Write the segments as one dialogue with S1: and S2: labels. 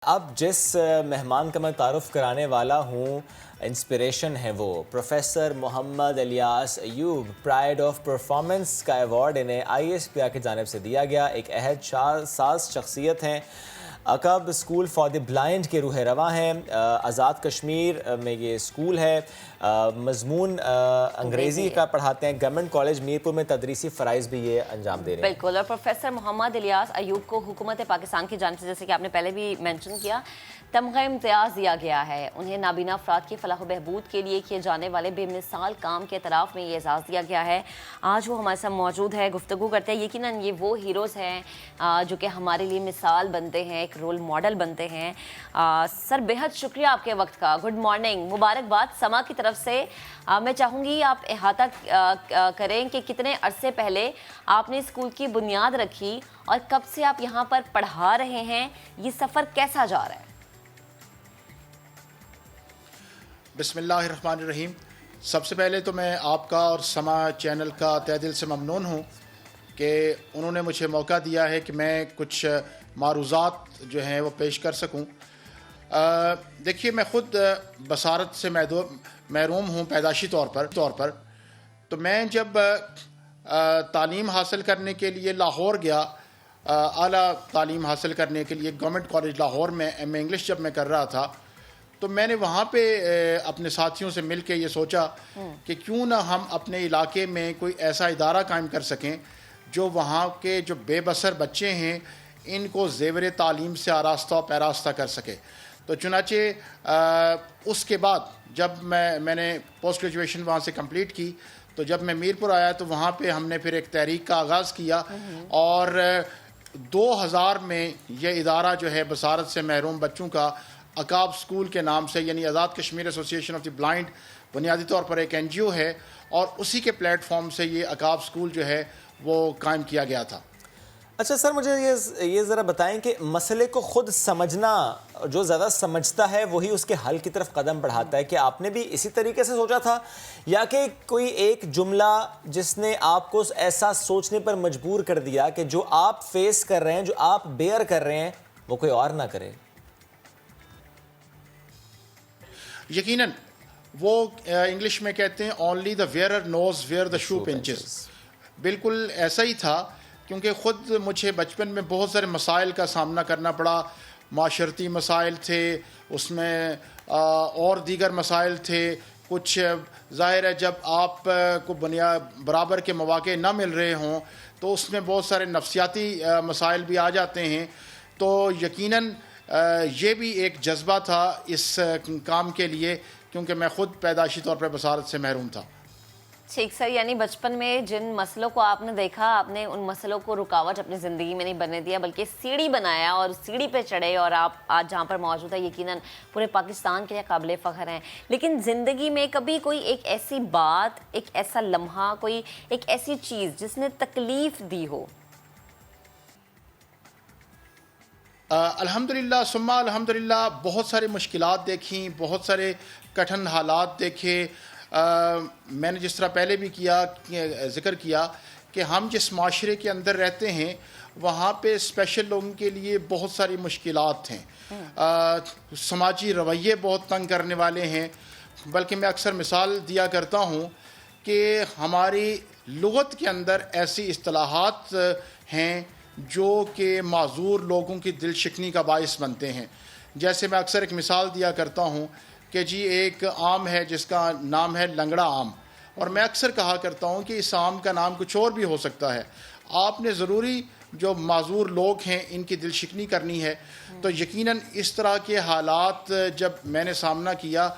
S1: اب جس مہمان کا میں تعارف کرانے والا ہوں انسپریشن ہے وہ professor Muhammad Ilyas Ayub, pride of performance کا ایوارڈ انہیں ISPR کی جانب سے دیا گیا۔ ایک عہد ساز شخصیت ہیں، عقب اسکول فار دی بلائنڈ کے روح رواں ہیں۔ آزاد کشمیر میں یہ اسکول ہے، مضمون انگریزی کا پڑھاتے ہیں۔ گورنمنٹ کالج میرپور میں تدریسی فرائض بھی یہ انجام دے رہے ہیں۔
S2: بالکل، اور پروفیسر محمد الیاس ایوب کو حکومت پاکستان کی جانب سے، جیسے کہ آپ نے پہلے بھی مینشن کیا، تمغہ امتیاز دیا گیا ہے۔ انہیں نابینا افراد کی فلاح و بہبود کے لیے کیے جانے والے بے مثال کام کے اعتراف میں یہ اعزاز دیا گیا ہے۔ آج وہ ہمارے ساتھ موجود ہے، گفتگو کرتے ہیں۔ یقیناً یہ وہ ہیروز ہیں جو کہ ہمارے لیے مثال بنتے ہیں، ایک رول ماڈل بنتے ہیں۔ سر، بہت شکریہ آپ کے وقت کا۔ گڈ مارننگ، مبارکباد سما کی طرف سے۔ میں چاہوں گی آپ احاطہ کریں کہ کتنے عرصے پہلے آپ نے اسکول کی بنیاد رکھی اور کب سے آپ یہاں پر پڑھا رہے ہیں، یہ سفر کیسا جا رہا ہے؟
S3: بسم اللہ الرحمن الرحیم۔ سب سے پہلے تو میں آپ کا اور سما چینل کا تہ دل سے ممنون ہوں کہ انہوں نے مجھے موقع دیا ہے کہ میں کچھ معروضات جو ہیں وہ پیش کر سکوں۔ دیکھیے، میں خود بصارت سے محروم ہوں پیدائشی طور پر۔ تو میں جب تعلیم حاصل کرنے کے لیے لاہور گیا، اعلیٰ تعلیم حاصل کرنے کے لیے گورنمنٹ کالج لاہور میں ایم اے انگلش جب میں کر رہا تھا، تو میں نے وہاں پہ اپنے ساتھیوں سے مل کے یہ سوچا کہ کیوں نہ ہم اپنے علاقے میں کوئی ایسا ادارہ قائم کر سکیں جو وہاں کے جو بے بسر بچے ہیں ان کو زیور تعلیم سے آراستہ و پیراستہ کر سکے۔ تو چنانچہ اس کے بعد جب میں نے پوسٹ گریجویشن وہاں سے کمپلیٹ کی، تو جب میں میرپور آیا تو وہاں پہ ہم نے پھر ایک تحریک کا آغاز کیا، اور 2000 میں یہ ادارہ جو ہے بصارت سے محروم بچوں کا عقاب اسکول کے نام سے، یعنی آزاد کشمیر ایسوسی ایشن آف دی بلائنڈ، بنیادی طور پر ایک NGO ہے، اور اسی کے پلیٹ فارم سے یہ عقاب اسکول جو ہے وہ قائم کیا گیا تھا۔
S1: اچھا سر، مجھے یہ ذرا بتائیں کہ مسئلے کو خود سمجھنا، جو زیادہ سمجھتا ہے وہی اس کے حل کی طرف قدم بڑھاتا ہے، کہ آپ نے بھی اسی طریقے سے سوچا تھا، یا کہ کوئی ایک جملہ جس نے آپ کو ایسا سوچنے پر مجبور کر دیا کہ جو آپ فیس کر رہے ہیں، جو آپ بیئر کر رہے ہیں، وہ کوئی اور نہ کرے؟
S3: یقیناً وہ انگلش میں کہتے ہیں only the wearer knows where the shoe pinches۔ بالکل ایسا ہی تھا، کیونکہ خود مجھے بچپن میں بہت سارے مسائل کا سامنا کرنا پڑا۔ معاشرتی مسائل تھے اس میں، اور دیگر مسائل تھے کچھ۔ ظاہر ہے جب آپ کو برابر کے مواقع نہ مل رہے ہوں تو اس میں بہت سارے نفسیاتی مسائل بھی آ جاتے ہیں۔ تو یقیناً یہ بھی ایک جذبہ تھا اس کام کے لیے، کیونکہ میں خود پیدائشی طور پر بصارت سے محروم تھا۔
S2: ٹھیک سر، یعنی بچپن میں جن مسئلوں کو آپ نے دیکھا، آپ نے ان مسئلوں کو رکاوٹ اپنی زندگی میں نہیں بننے دیا، بلکہ سیڑھی بنایا اور سیڑھی پہ چڑھے، اور آپ آج جہاں پر موجود ہیں یقیناً پورے پاکستان کے لیے قابل فخر ہیں۔ لیکن زندگی میں کبھی کوئی ایک ایسی بات، ایک ایسا لمحہ، کوئی ایک ایسی چیز جس نے تکلیف دی ہو؟
S3: الحمدللہ ثم الحمدللہ، بہت سارے مشکلات دیکھیں، بہت سارے کٹھن حالات دیکھے۔ میں نے جس طرح پہلے بھی ذکر کیا کہ ہم جس معاشرے کے اندر رہتے ہیں وہاں پہ اسپیشل لوگوں کے لیے بہت ساری مشکلات ہیں۔ سماجی رویے بہت تنگ کرنے والے ہیں، بلکہ میں اکثر مثال دیا کرتا ہوں کہ ہماری لغت کے اندر ایسی اصطلاحات ہیں جو کہ معذور لوگوں کی دل شکنی کا باعث بنتے ہیں۔ جیسے میں اکثر ایک مثال دیا کرتا ہوں کہ جی ایک آم ہے جس کا نام ہے لنگڑا آم، اور میں اکثر کہا کرتا ہوں کہ اس آم کا نام کچھ اور بھی ہو سکتا ہے۔ آپ نے ضروری جو معذور لوگ ہیں ان کی دل شکنی کرنی ہے۔ تو یقیناً اس طرح کے حالات جب میں نے سامنا کیا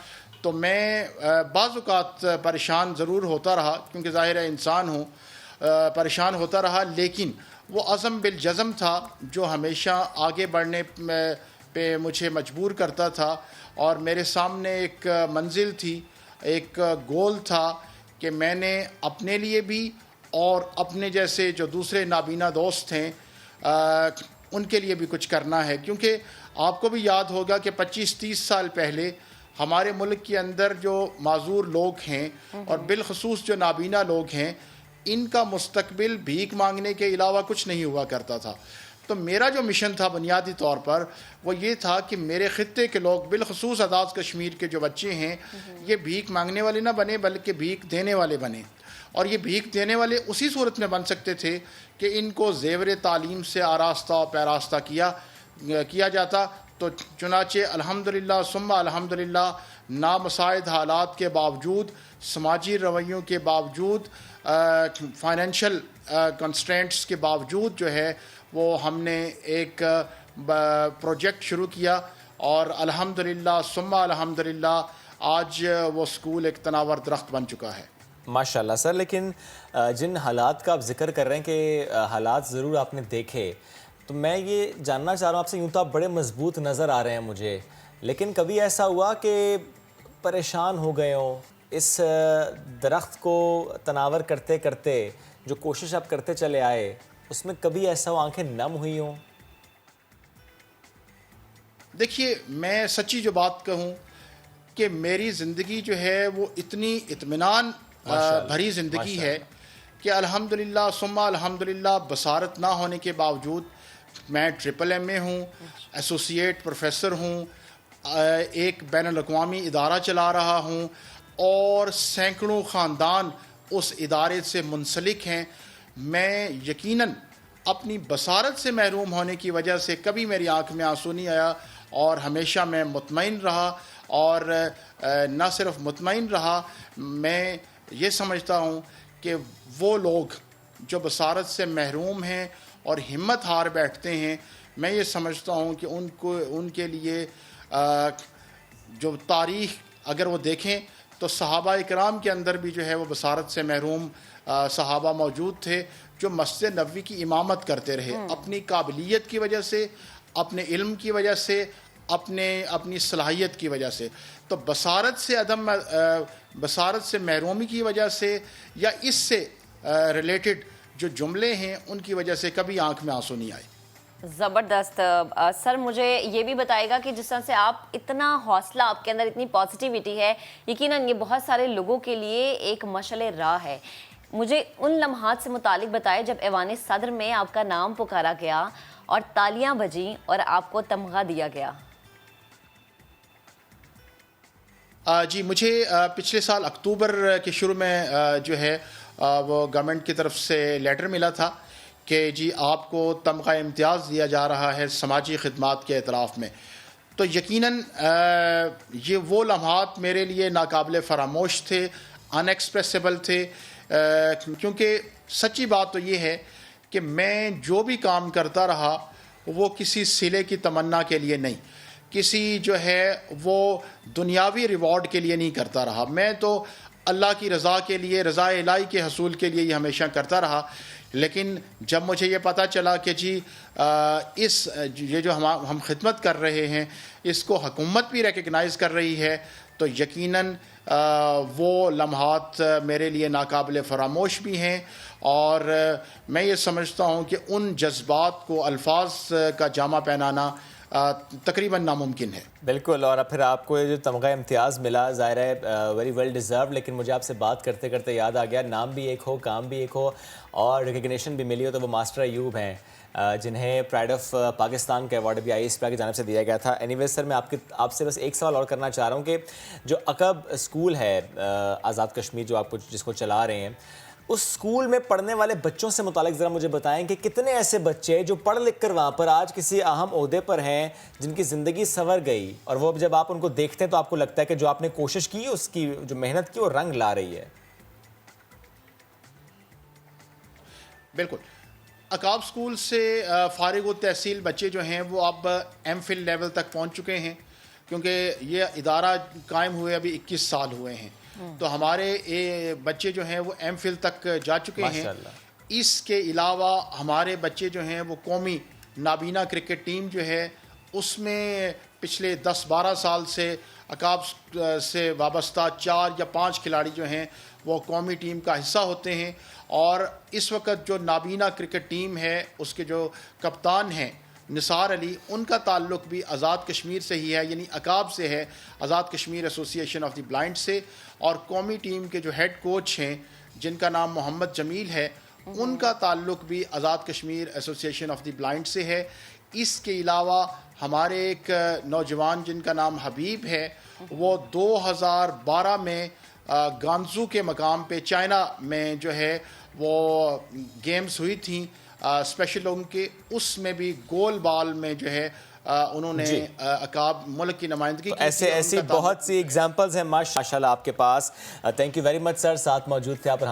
S3: تو میں بعض اوقات پریشان ضرور ہوتا رہا، کیونکہ ظاہر ہے انسان ہوں، پریشان ہوتا رہا، لیکن وہ عزم بالجزم تھا جو ہمیشہ آگے بڑھنے پہ مجھے مجبور کرتا تھا، اور میرے سامنے ایک منزل تھی، ایک گول تھا کہ میں نے اپنے لیے بھی اور اپنے جیسے جو دوسرے نابینا دوست ہیں ان کے لیے بھی کچھ کرنا ہے۔ کیونکہ آپ کو بھی یاد ہوگا کہ 25-30 سال پہلے ہمارے ملک کے اندر جو معذور لوگ ہیں اور بالخصوص جو نابینا لوگ ہیں، ان کا مستقبل بھیک مانگنے کے علاوہ کچھ نہیں ہوا کرتا تھا۔ تو میرا جو مشن تھا بنیادی طور پر وہ یہ تھا کہ میرے خطے کے لوگ بالخصوص آزاد کشمیر کے جو بچے ہیں یہ بھیک مانگنے والے نہ بنے بلکہ بھیک دینے والے بنے. اور یہ بھیک دینے والے اسی صورت میں بن سکتے تھے کہ ان کو زیور تعلیم سے آراستہ و پیراستہ کیا جاتا. تو چنانچہ الحمدللہ ثم الحمدللہ نامساعد حالات کے باوجود، سماجی رویوں کے باوجود، فائنینشیل کنسٹرینٹس کے باوجود جو ہے وہ ہم نے ایک پروجیکٹ شروع کیا اور الحمدللہ ثم الحمدللہ آج وہ اسکول ایک تناور درخت بن چکا ہے.
S1: ماشاءاللہ سر. لیکن جن حالات کا آپ ذکر کر رہے ہیں کہ حالات ضرور آپ نے دیکھے، تو میں یہ جاننا چاہ رہا ہوں آپ سے، یوں تو آپ بڑے مضبوط نظر آ رہے ہیں مجھے، لیکن کبھی ایسا ہوا کہ پریشان ہو گئے ہوں اس درخت کو تناور کرتے کرتے، جو کوشش آپ کرتے چلے آئے اس میں کبھی ایسا ہو آنکھیں نم ہوئی ہوں؟
S3: دیکھیے میں سچی جو بات کہوں کہ میری زندگی جو ہے وہ اتنی اطمینان بھری زندگی ہے کہ الحمدللہ ثم الحمدللہ بصارت نہ ہونے کے باوجود میں ٹرپل ایم اے ہوں، ایسوسیٹ پروفیسر ہوں، ایک بین الاقوامی ادارہ چلا رہا ہوں اور سینکڑوں خاندان اس ادارے سے منسلک ہیں. میں یقیناً اپنی بصارت سے محروم ہونے کی وجہ سے کبھی میری آنکھ میں آنسو نہیں آیا اور ہمیشہ میں مطمئن رہا. اور نہ صرف مطمئن رہا، میں یہ سمجھتا ہوں کہ وہ لوگ جو بصارت سے محروم ہیں اور ہمت ہار بیٹھتے ہیں، میں یہ سمجھتا ہوں کہ ان کے لیے جو تاریخ اگر وہ دیکھیں تو صحابہ اکرام کے اندر بھی جو ہے وہ بصارت سے محروم صحابہ موجود تھے جو مسجد نبوی کی امامت کرتے رہے اپنی قابلیت کی وجہ سے، اپنے علم کی وجہ سے، اپنی صلاحیت کی وجہ سے. تو بصارت سے محرومی کی وجہ سے یا اس سے ریلیٹڈ جو جملے ہیں ان کی وجہ سے کبھی آنکھ میں آنسو نہیں آئے.
S2: زبردست. سر مجھے یہ بھی بتائے گا کہ جس طرح سے آپ اتنا حوصلہ، آپ کے اندر اتنی پازیٹیوٹی ہے، یقیناً یہ بہت سارے لوگوں کے لیے ایک مشعل راہ ہے. مجھے ان لمحات سے متعلق بتائے جب ایوان صدر میں آپ کا نام پکارا گیا اور تالیاں بجیں اور آپ کو تمغہ دیا گیا.
S3: جی مجھے پچھلے سال اکتوبر کے شروع میں جو ہے وہ گورنمنٹ کی طرف سے لیٹر ملا تھا کہ جی آپ کو تمغہ امتیاز دیا جا رہا ہے سماجی خدمات کے اعتراف میں. تو یقیناً یہ وہ لمحات میرے لیے ناقابل فراموش تھے، ان ایکسپریسیبل تھے، کیونکہ سچی بات تو یہ ہے کہ میں جو بھی کام کرتا رہا وہ کسی صلے کی تمنا کے لیے نہیں، کسی جو ہے وہ دنیاوی ریوارڈ کے لیے نہیں کرتا رہا. میں تو اللہ کی رضا کے لیے، رضا الہی کے حصول کے لیے یہ ہمیشہ کرتا رہا. لیکن جب مجھے یہ پتہ چلا کہ جی یہ جو ہم خدمت کر رہے ہیں اس کو حکومت بھی ریکگنائز کر رہی ہے، تو یقیناً وہ لمحات میرے لیے ناقابل فراموش بھی ہیں. اور میں یہ سمجھتا ہوں کہ ان جذبات کو الفاظ کا جامہ پہنانا تقریباً ناممکن ہے.
S1: بالکل. اور پھر آپ کو یہ جو تمغہ امتیاز ملا، ظاہر ہے ویری ویل ڈیزرو، لیکن مجھے آپ سے بات کرتے کرتے یاد آ گیا، نام بھی ایک ہو، کام بھی ایک ہو اور ریکگنیشن بھی ملی ہو، تو وہ ماسٹر ایوب ہیں جنہیں پرائڈ آف پاکستان کا ایوارڈ بھی ISPR کی جانب سے دیا گیا تھا. اینی ویز سر میں آپ سے بس ایک سوال اور کرنا چاہ رہا ہوں کہ جو عقب اسکول ہے آزاد کشمیر جو آپ جس کو چلا رہے ہیں، اس اسکول میں پڑھنے والے بچوں سے متعلق ذرا مجھے بتائیں کہ کتنے ایسے بچے جو پڑھ لکھ کر وہاں پر آج کسی اہم عہدے پر ہیں، جن کی زندگی سنور گئی، اور وہ جب آپ ان کو دیکھتے ہیں تو آپ کو لگتا ہے کہ جو آپ نے کوشش کی، اس کی جو محنت کی، وہ رنگ لا رہی ہے.
S3: بالکل. عقاب اسکول سے فارغ التحصیل بچے جو ہیں وہ اب MPhil لیول تک پہنچ چکے ہیں، کیونکہ یہ ادارہ قائم ہوئے ابھی 21 سال ہوئے ہیں. تو ہمارے بچے جو ہیں وہ MPhil تک جا چکے ہیں. اس کے علاوہ ہمارے بچے جو ہیں وہ قومی نابینا کرکٹ ٹیم جو ہے اس میں پچھلے 10-12 سال سے عقاب سے وابستہ 4 یا 5 کھلاڑی جو ہیں وہ قومی ٹیم کا حصہ ہوتے ہیں. اور اس وقت جو نابینا کرکٹ ٹیم ہے اس کے جو کپتان ہیں نثار علی، ان کا تعلق بھی آزاد کشمیر سے ہی ہے، یعنی عقاب سے ہے، آزاد کشمیر ایسوسی ایشن آف دی بلائنڈ سے. اور قومی ٹیم کے جو ہیڈ کوچ ہیں جن کا نام محمد جمیل ہے، ان کا تعلق بھی Azad Kashmir association of the blind سے ہے. اس کے علاوہ ہمارے ایک نوجوان جن کا نام حبیب ہے، وہ 2012 میں گانزو کے مقام پہ چائنا میں جو ہے وہ گیمز ہوئی تھیں اسپیشل لوگوں کے، اس میں بھی گول بال میں جو ہے انہوں نے عقاب ملک کی نمائندگی کی.
S1: ایسی بہت سی ایگزامپلز ہیں ماشاءاللہ آپ کے پاس. تھینک یو ویری مچ سر، ساتھ موجود تھے آپ.